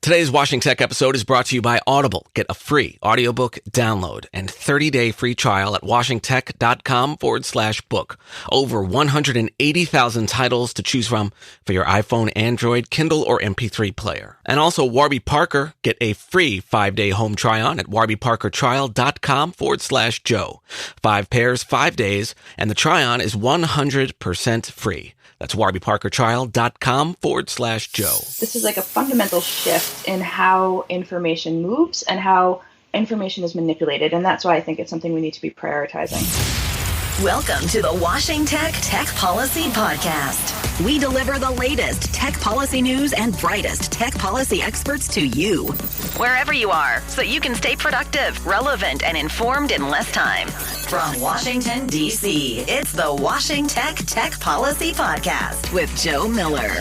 Today's Washington Tech episode is brought to you by Audible. Get a free audiobook download and 30-day free trial at washingtech.com/book. Over 180,000 titles to choose from for your iPhone, Android, Kindle, or MP3 player. And also Warby Parker. Get a free 5-day home try-on at warbyparkertrial.com/Joe. 5 pairs, 5 days, and the try-on is 100% free. That's warbyparkertrial.com/Joe. This is like a fundamental shift in how information moves and how information is manipulated. And that's why I think it's something we need to be prioritizing. Welcome to the Washington Tech Policy Podcast. We deliver the latest tech policy news and brightest tech policy experts to you, wherever you are, so you can stay productive, relevant, and informed in less time. From Washington, D.C., it's the Washington Tech Policy Podcast with Joe Miller.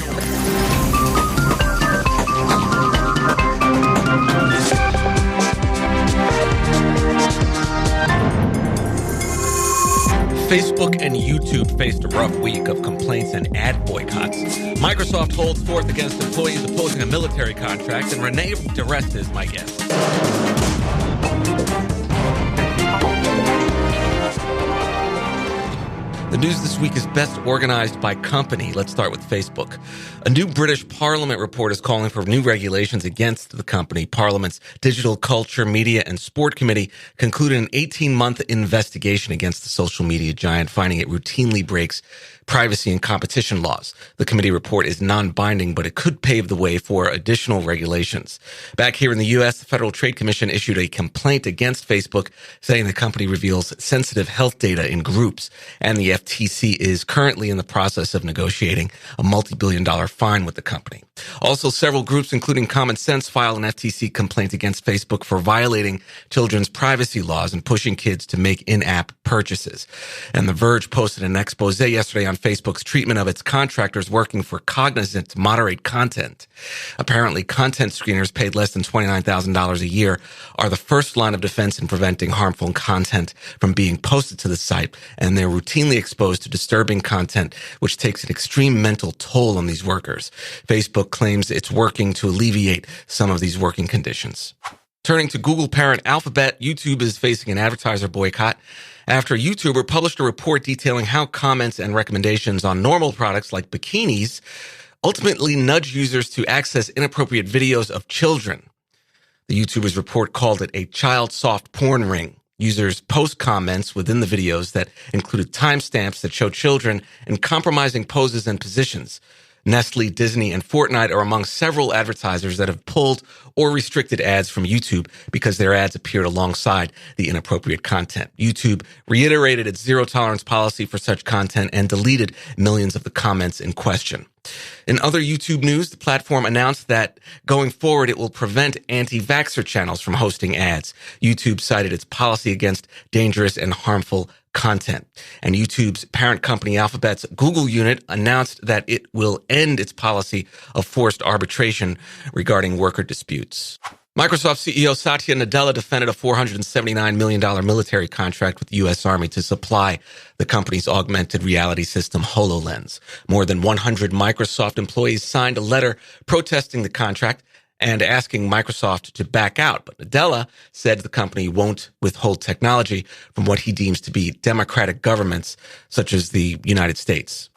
Facebook and YouTube faced a rough week of complaints and ad boycotts. Microsoft holds forth against employees opposing a military contract, and Renée from DiResta is my guest. The news this week is best organized by company. Let's start with Facebook. A new British Parliament report is calling for new regulations against the company. Parliament's Digital Culture, Media and Sport Committee concluded an 18-month investigation against the social media giant, finding it routinely breaks privacy and competition laws. The committee report is non-binding, but it could pave the way for additional regulations. Back here in the U.S., the Federal Trade Commission issued a complaint against Facebook, saying the company reveals sensitive health data in groups, and the FTC is currently in the process of negotiating a multi-billion-dollar fine with the company. Also, several groups, including Common Sense, filed an FTC complaint against Facebook for violating children's privacy laws and pushing kids to make in-app purchases. And The Verge posted an expose yesterday on Facebook's treatment of its contractors working for Cognizant to moderate content. Apparently, content screeners paid less than $29,000 a year are the first line of defense in preventing harmful content from being posted to the site, and they're routinely exposed to disturbing content, which takes an extreme mental toll on these workers. Facebook claims it's working to alleviate some of these working conditions. Turning to Google parent Alphabet, YouTube is facing an advertiser boycott after a YouTuber published a report detailing how comments and recommendations on normal products like bikinis ultimately nudge users to access inappropriate videos of children. The YouTuber's report called it a child soft porn ring. Users post comments within the videos that included timestamps that show children in compromising poses and positions. Nestle, Disney, and Fortnite are among several advertisers that have pulled or restricted ads from YouTube because their ads appeared alongside the inappropriate content. YouTube reiterated its zero-tolerance policy for such content and deleted millions of the comments in question. In other YouTube news, the platform announced that going forward, it will prevent anti-vaxxer channels from hosting ads. YouTube cited its policy against dangerous and harmful content. And YouTube's parent company Alphabet's Google unit announced that it will end its policy of forced arbitration regarding worker disputes. Microsoft CEO Satya Nadella defended a $479 million military contract with the U.S. Army to supply the company's augmented reality system HoloLens. More than 100 Microsoft employees signed a letter protesting the contract and asking Microsoft to back out. But Nadella said the company won't withhold technology from what he deems to be democratic governments, such as the United States.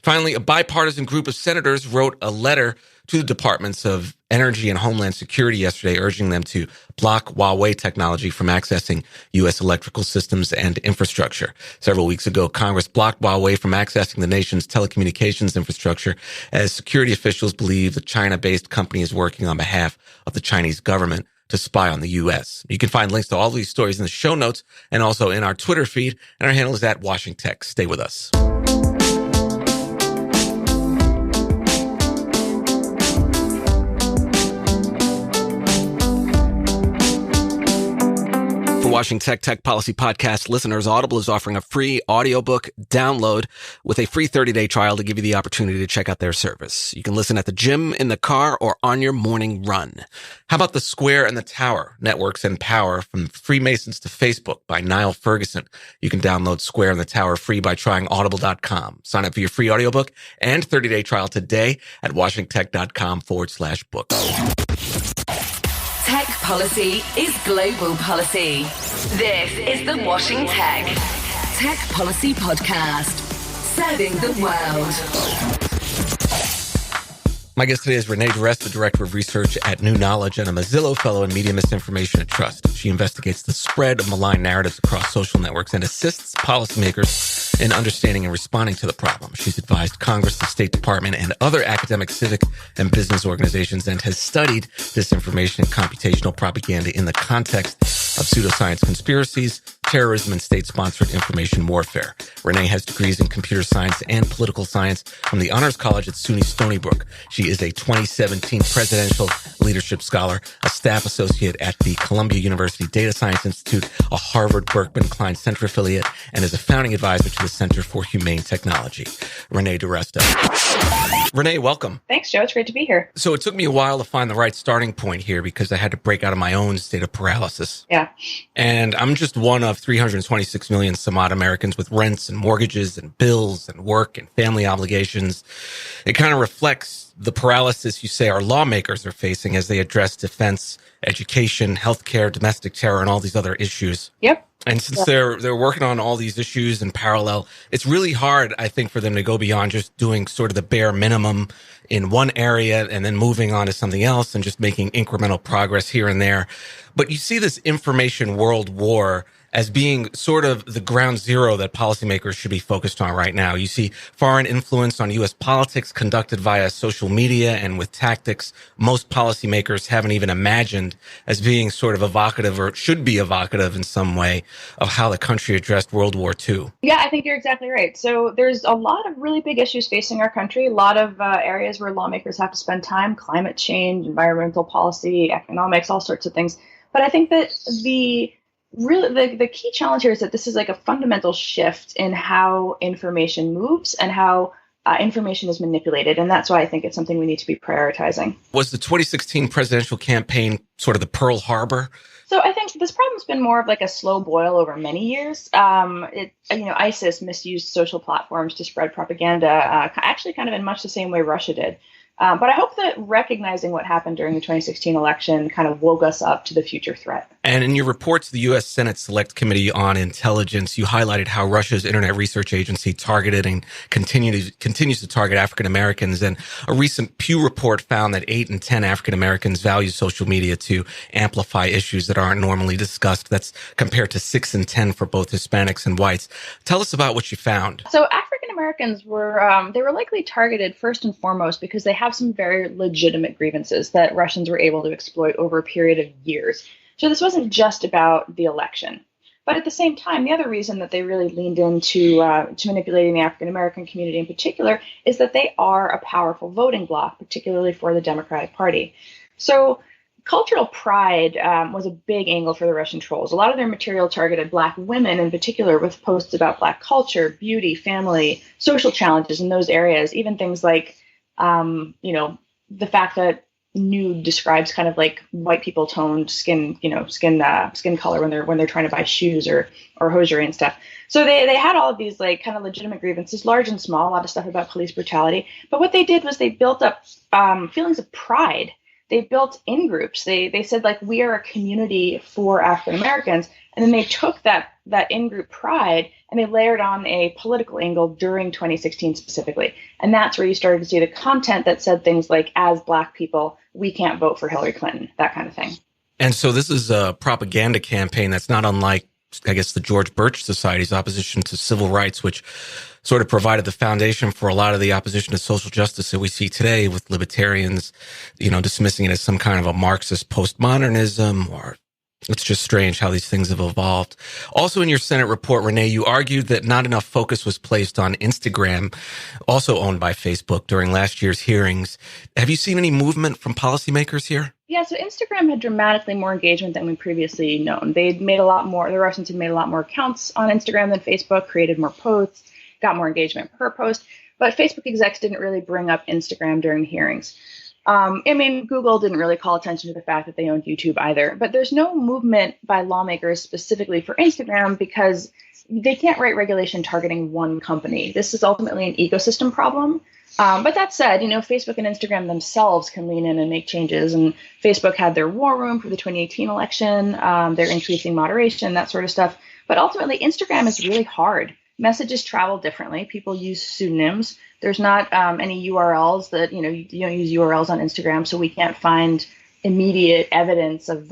Finally, a bipartisan group of senators wrote a letter to the Departments of Energy and Homeland Security yesterday, urging them to block Huawei technology from accessing U.S. electrical systems and infrastructure. Several weeks ago, Congress blocked Huawei from accessing the nation's telecommunications infrastructure as security officials believe the China-based company is working on behalf of the Chinese government to spy on the U.S. You can find links to all these stories in the show notes and also in our Twitter feed, and our handle is @WashingTech. Stay with us. For Washington Tech Policy Podcast listeners, Audible is offering a free audiobook download with a free 30-day trial to give you the opportunity to check out their service. You can listen at the gym, in the car, or on your morning run. How about The Square and the Tower, Networks and Power from Freemasons to Facebook by Niall Ferguson. You can download Square and the Tower free by trying audible.com. Sign up for your free audiobook and 30-day trial today at washingtech.com/book. Tech policy is global policy. This is the Washing Tech Policy Podcast, serving the world. My guest today is Renée, DiResta, Director of Research at New Knowledge and a Mazzillo Fellow in Media Misinformation and Trust. She investigates the spread of malign narratives across social networks and assists policymakers in understanding and responding to the problem. She's advised Congress, the State Department, and other academic, civic, and business organizations, and has studied disinformation and computational propaganda in the context of pseudoscience conspiracies, terrorism, and state-sponsored information warfare. Renée has degrees in computer science and political science from the Honors College at SUNY Stony Brook. She is a 2017 Presidential Leadership Scholar, a staff associate at the Columbia University Data Science Institute, a Harvard Berkman Klein Center affiliate, and is a founding advisor to the Center for Humane Technology. Renée DiResta. Renée, welcome. Thanks, Joe. It's great to be here. So it took me a while to find the right starting point here because I had to break out of my own state of paralysis. Yeah. And I'm just one of 326 million some odd Americans with rents and mortgages and bills and work and family obligations. It kind of reflects the paralysis you say our lawmakers are facing as they address defense, education, healthcare, domestic terror, and all these other issues. Yep. And since they're working on all these issues in parallel, it's really hard, I think, for them to go beyond just doing sort of the bare minimum in one area and then moving on to something else and just making incremental progress here and there. But you see this information world war as being sort of the ground zero that policymakers should be focused on right now. You see foreign influence on U.S. politics conducted via social media and with tactics most policymakers haven't even imagined as being sort of evocative or should be evocative in some way of how the country addressed World War II. Yeah, I think you're exactly right. So there's a lot of really big issues facing our country, a lot of areas where lawmakers have to spend time, climate change, environmental policy, economics, all sorts of things. But I think that the key challenge here is that this is like a fundamental shift in how information moves and how information is manipulated. And that's why I think it's something we need to be prioritizing. Was the 2016 presidential campaign sort of the Pearl Harbor? So I think this problem's been more of like a slow boil over many years. ISIS misused social platforms to spread propaganda, actually kind of in much the same way Russia did. But I hope that recognizing what happened during the 2016 election kind of woke us up to the future threat. And in your report to the U.S. Senate Select Committee on Intelligence, you highlighted how Russia's Internet Research Agency targeted and continues to target African Americans. And a recent Pew report found that 8 in 10 African Americans value social media to amplify issues that aren't normally discussed. That's compared to 6 in 10 for both Hispanics and whites. Tell us about what you found. So African Americans were likely targeted first and foremost because they have some very legitimate grievances that Russians were able to exploit over a period of years. So this wasn't just about the election. But at the same time, the other reason that they really leaned into manipulating the African American community in particular is that they are a powerful voting bloc, particularly for the Democratic Party. So cultural pride was a big angle for the Russian trolls. A lot of their material targeted Black women in particular with posts about Black culture, beauty, family, social challenges in those areas, even things like, the fact that nude describes kind of like white people toned skin color when they're trying to buy shoes or hosiery and stuff. So they had all of these like kind of legitimate grievances, large and small, a lot of stuff about police brutality. But what they did was they built up feelings of pride. They built in groups. They said like, we are a community for African Americans. And then they took that in-group pride and they layered on a political angle during 2016 specifically. And that's where you started to see the content that said things like, as Black people, we can't vote for Hillary Clinton, that kind of thing. And so this is a propaganda campaign that's not unlike, I guess, the George Birch Society's opposition to civil rights, which sort of provided the foundation for a lot of the opposition to social justice that we see today with libertarians, dismissing it as some kind of a Marxist postmodernism or it's just strange how these things have evolved. Also in your Senate report, Renée, you argued that not enough focus was placed on Instagram, also owned by Facebook, during last year's hearings. Have you seen any movement from policymakers here? Yeah, so Instagram had dramatically more engagement than we previously known. The Russians had made a lot more accounts on Instagram than Facebook, created more posts, got more engagement per post. But Facebook execs didn't really bring up Instagram during the hearings. Google didn't really call attention to the fact that they owned YouTube either, but there's no movement by lawmakers specifically for Instagram because they can't write regulation targeting one company. This is ultimately an ecosystem problem. But that said, Facebook and Instagram themselves can lean in and make changes. And Facebook had their war room for the 2018 election. They're increasing moderation, that sort of stuff. But ultimately, Instagram is really hard. Messages travel differently. People use pseudonyms. There's not any URLs that, you don't use URLs on Instagram, so we can't find immediate evidence of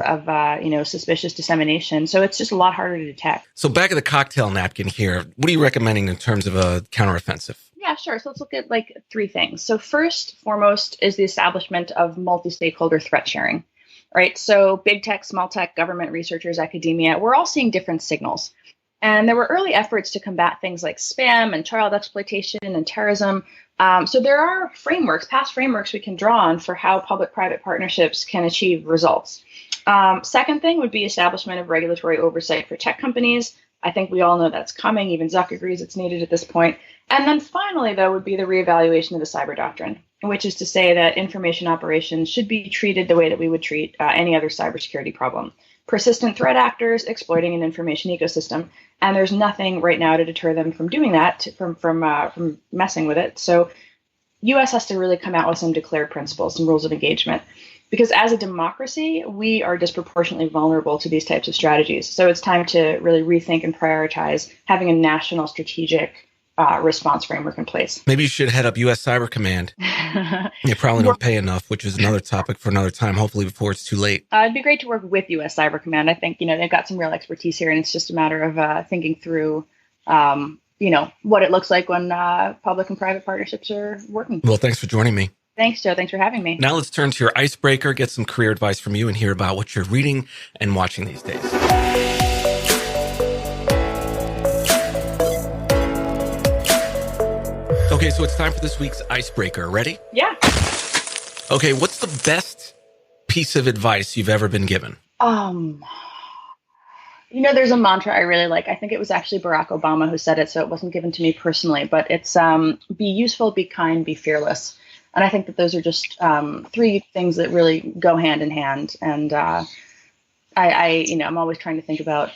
suspicious dissemination. So it's just a lot harder to detect. So back of the cocktail napkin here, what are you recommending in terms of a counteroffensive? Yeah, sure. So let's look at three things. So first, foremost is the establishment of multi-stakeholder threat sharing, right? So big tech, small tech, government, researchers, academia, we're all seeing different signals. And there were early efforts to combat things like spam and child exploitation and terrorism. So there are past frameworks we can draw on for how public-private partnerships can achieve results. Second thing would be establishment of regulatory oversight for tech companies. I think we all know that's coming. Even Zuck agrees it's needed at this point. And then finally, though, would be the reevaluation of the cyber doctrine, which is to say that information operations should be treated the way that we would treat any other cybersecurity problem. Persistent threat actors exploiting an information ecosystem, and there's nothing right now to deter them from doing that, from messing with it. So, U.S. has to really come out with some declared principles, some rules of engagement, because as a democracy, we are disproportionately vulnerable to these types of strategies. So it's time to really rethink and prioritize having a national strategic response framework in place. Maybe you should head up U.S. Cyber Command. You probably don't pay enough, which is another topic for another time, hopefully before it's too late. It'd be great to work with U.S. Cyber Command. I think, they've got some real expertise here, and it's just a matter of thinking through, what it looks like when public and private partnerships are working. Well, thanks for joining me. Thanks, Joe. Thanks for having me. Now let's turn to your icebreaker, get some career advice from you, and hear about what you're reading and watching these days. Okay, so it's time for this week's icebreaker. Ready? Yeah. Okay, what's the best piece of advice you've ever been given? There's a mantra I really like. I think it was actually Barack Obama who said it, so it wasn't given to me personally, but it's be useful, be kind, be fearless. And I think that those are just three things that really go hand in hand. And I'm always trying to think about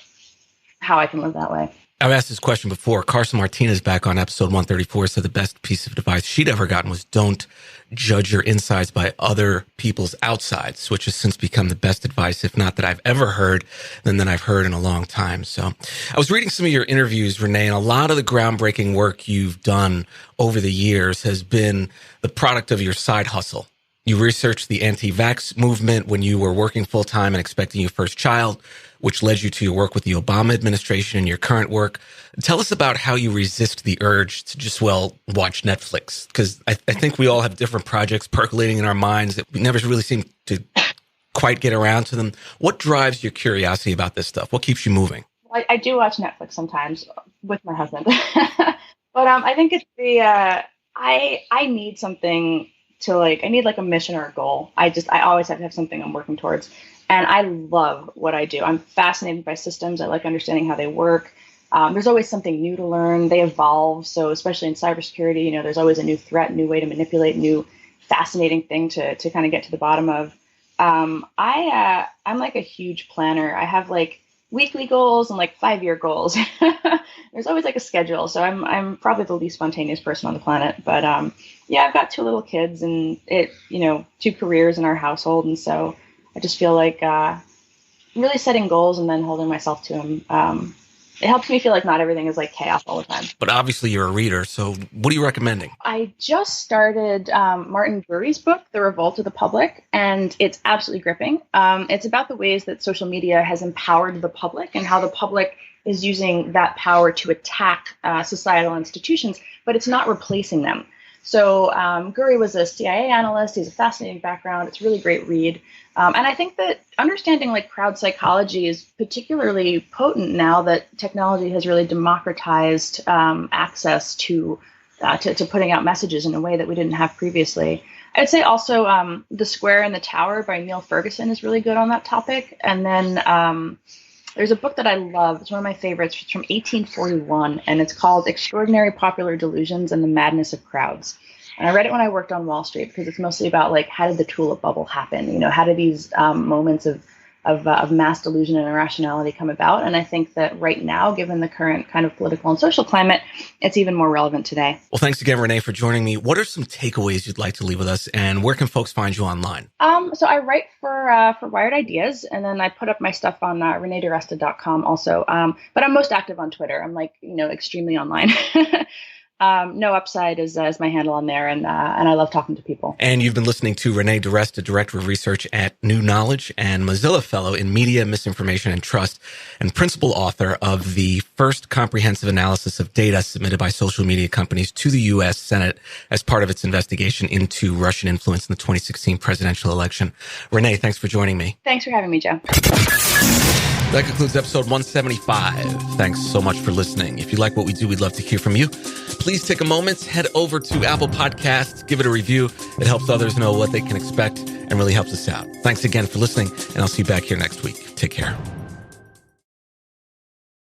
how I can live that way. I've asked this question before. Carson Martinez back on episode 134 said the best piece of advice she'd ever gotten was don't judge your insides by other people's outsides, which has since become the best advice, if not that I've ever heard, than that I've heard in a long time. So I was reading some of your interviews, Renee, and a lot of the groundbreaking work you've done over the years has been the product of your side hustle. You researched the anti-vax movement when you were working full-time and expecting your first child, which led you to your work with the Obama administration and your current work. Tell us about how you resist the urge to just, watch Netflix. Because I think we all have different projects percolating in our minds that we never really seem to quite get around to them. What drives your curiosity about this stuff? What keeps you moving? I do watch Netflix sometimes with my husband. But I think it's I need something to I need a mission or a goal. I always have to have something I'm working towards. And I love what I do. I'm fascinated by systems. I like understanding how they work. There's always something new to learn. They evolve. So especially in cybersecurity, there's always a new threat, new way to manipulate, new fascinating thing to kind of get to the bottom of. I'm like a huge planner. I have weekly goals and 5-year goals. There's always a schedule. So I'm probably the least spontaneous person on the planet. But I've got 2 little kids and 2 careers in our household. And so I just feel really setting goals and then holding myself to them. It helps me feel like not everything is chaos all the time. But obviously you're a reader. So what are you recommending? I just started Martin Gurri's book, The Revolt of the Public, and it's absolutely gripping. It's about the ways that social media has empowered the public and how the public is using that power to attack societal institutions, but it's not replacing them. So Gurri was a CIA analyst. He has a fascinating background. It's a really great read. And I think that understanding crowd psychology is particularly potent now that technology has really democratized access to putting out messages in a way that we didn't have previously. I'd say also The Square and the Tower by Neil Ferguson is really good on that topic. And then there's a book that I love. It's one of my favorites. It's from 1841, and it's called Extraordinary Popular Delusions and the Madness of Crowds. And I read it when I worked on Wall Street because it's mostly about how did the tulip bubble happen? How do these moments of of mass delusion and irrationality come about. And I think that right now, given the current kind of political and social climate, it's even more relevant today. Well, thanks again, Renée, for joining me. What are some takeaways you'd like to leave with us, and where can folks find you online? So I write for Wired Ideas, and then I put up my stuff on ReneeDiResta.com also. But I'm most active on Twitter. I'm extremely online. No Upside is my handle on there, and I love talking to people. And you've been listening to Renée DiResta, Director of Research at New Knowledge and Mozilla Fellow in Media, Misinformation, and Trust, and Principal Author of the first comprehensive analysis of data submitted by social media companies to the U.S. Senate as part of its investigation into Russian influence in the 2016 presidential election. Renée, thanks for joining me. Thanks for having me, Joe. That concludes episode 175. Thanks so much for listening. If you like what we do, we'd love to hear from you. Please take a moment, head over to Apple Podcasts, give it a review. It helps others know what they can expect and really helps us out. Thanks again for listening, and I'll see you back here next week. Take care.